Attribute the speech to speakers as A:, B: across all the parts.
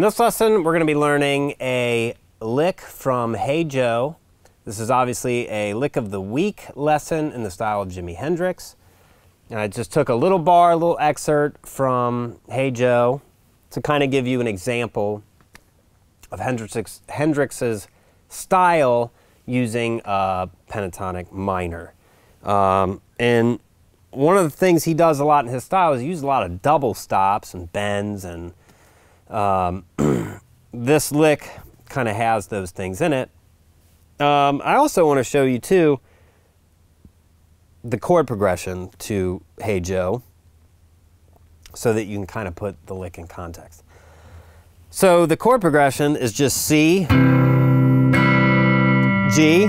A: this lesson, we're going to be learning a lick from Hey Joe. This is obviously a lick of the week lesson in the style of Jimi Hendrix. And I just took a little bar, a little excerpt from Hey Joe to kind of give you an example of Hendrix's style using a pentatonic minor. And one of the things he does a lot in his style is he uses a lot of double stops and bends, and this lick kind of has those things in it. I also want to show you too the chord progression to Hey Joe so that you can kind of put the lick in context. So the chord progression is just C, G,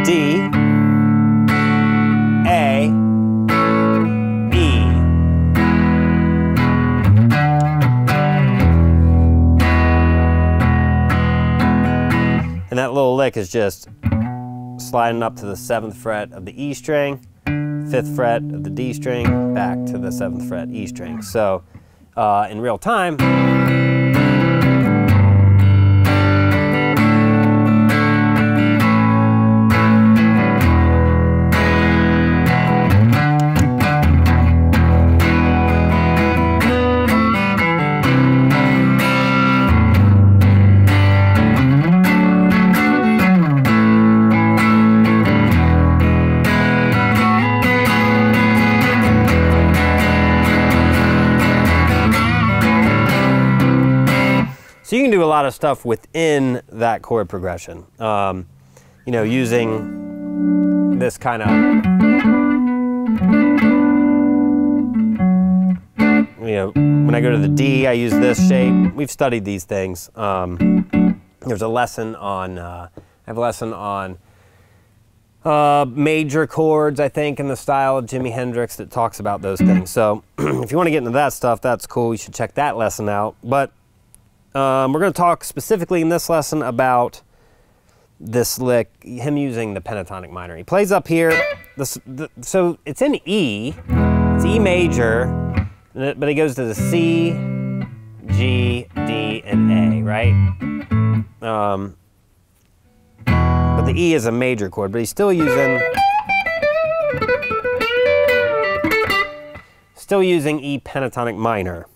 A: D, A, E. And that little lick is just sliding up to the 7th fret of the E string, 5th fret of the D string, back to the 7th fret E string. So in real time, so you can do a lot of stuff within that chord progression. You know, using this kind of, you know, when I go to the D, I use this shape. We've studied these things. There's a lesson on, I have a lesson on major chords, I think, in the style of Jimi Hendrix that talks about those things. So if you want to get into that stuff, that's cool. You should check that lesson out. But we're going to talk specifically in this lesson about this lick, him using the pentatonic minor. He plays up here, so it's in E, it's E major, but he goes to the C, G, D, and A, right? But the E is a major chord, but he's still using E pentatonic minor.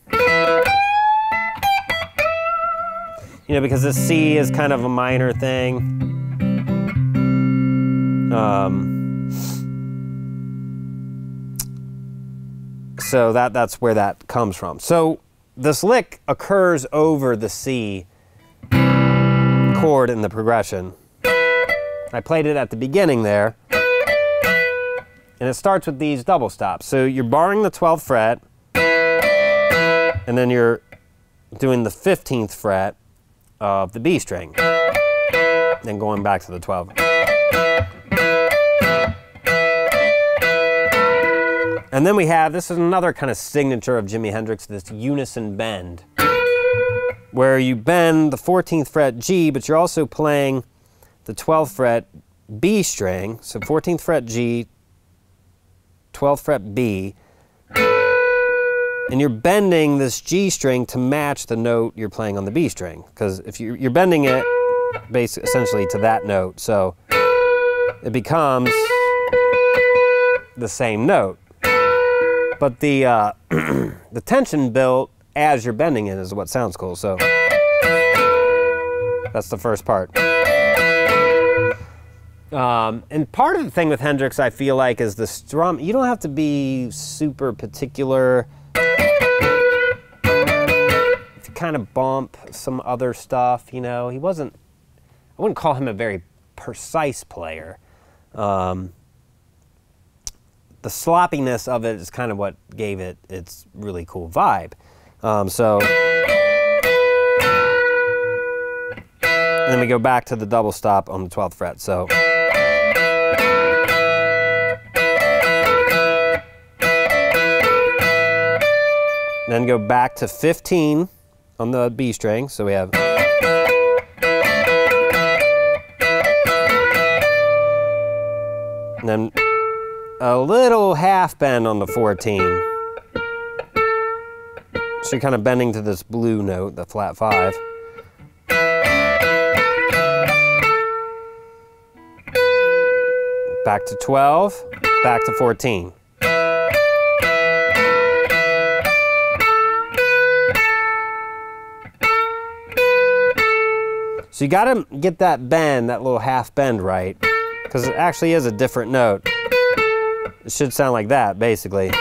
A: You know, because this C is kind of a minor thing. So that's where that comes from. So this lick occurs over the C chord in the progression. I played it at the beginning there. And it starts with these double stops. So you're barring the 12th fret, and then you're doing the 15th fret of the B string, then going back to the 12th. And then we have, this is another kind of signature of Jimi Hendrix, this unison bend, where you bend the 14th fret G, but you're also playing the 12th fret B string, so 14th fret G, 12th fret B, and you're bending this G string to match the note you're playing on the B string, because if you're bending it basically essentially to that note, so it becomes the same note. But the the tension built as you're bending it is what sounds cool. So that's the first part. And part of the thing with Hendrix, I feel like, is the strum. You don't have to be super particular. If you kind of bump some other stuff, you know, I wouldn't call him a very precise player. The sloppiness of it is kind of what gave it its really cool vibe. And then we go back to the double stop on the 12th fret. So then go back to 15 on the B string. So we have, and then a little half bend on the 14. So you're kind of bending to this blue note, the flat 5. Back to 12, back to 14. So you gotta get that bend, that little half bend right, because it actually is a different note. It should sound like that, basically.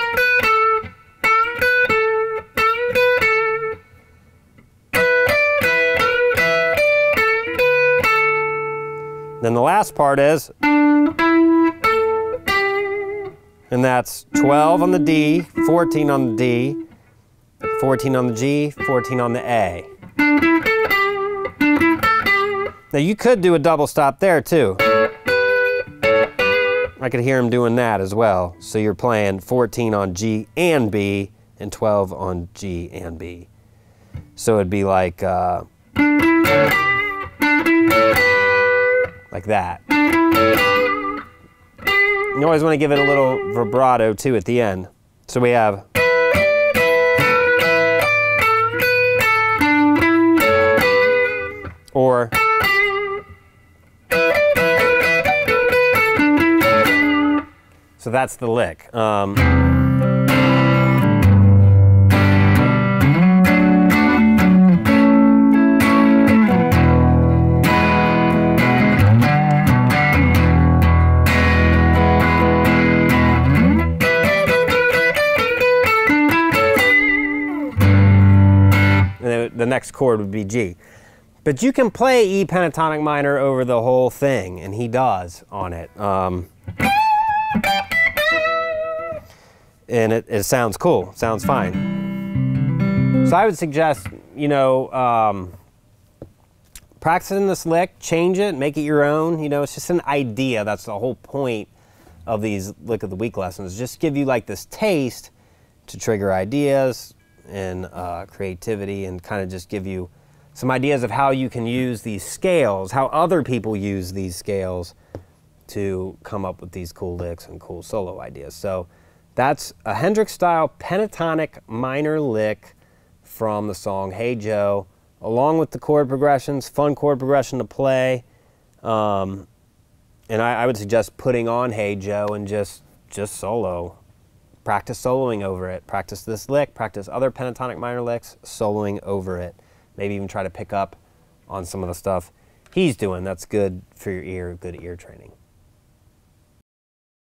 A: Then the last part is, and that's 12 on the D, 14 on the D, 14 on the G, 14 on the A. Now you could do a double stop there too. I could hear him doing that as well. So you're playing 14 on G and B and 12 on G and B. So it'd be like that. You always want to give it a little vibrato too at the end. So we have or so that's the lick. The next chord would be G. But you can play E pentatonic minor over the whole thing, and he does on it. And it sounds cool, sounds fine. So I would suggest, you know, practicing this lick, change it, make it your own. You know, it's just an idea. That's the whole point of these Lick of the Week lessons. Just give you like this taste to trigger ideas and creativity, and kind of just give you some ideas of how you can use these scales, how other people use these scales to come up with these cool licks and cool solo ideas. So that's a Hendrix-style pentatonic minor lick from the song Hey Joe, along with the chord progressions, fun chord progression to play. And I would suggest putting on Hey Joe and just solo. Practice soloing over it. Practice this lick, practice other pentatonic minor licks, soloing over it. Maybe even try to pick up on some of the stuff he's doing. That's good for your ear, good ear training.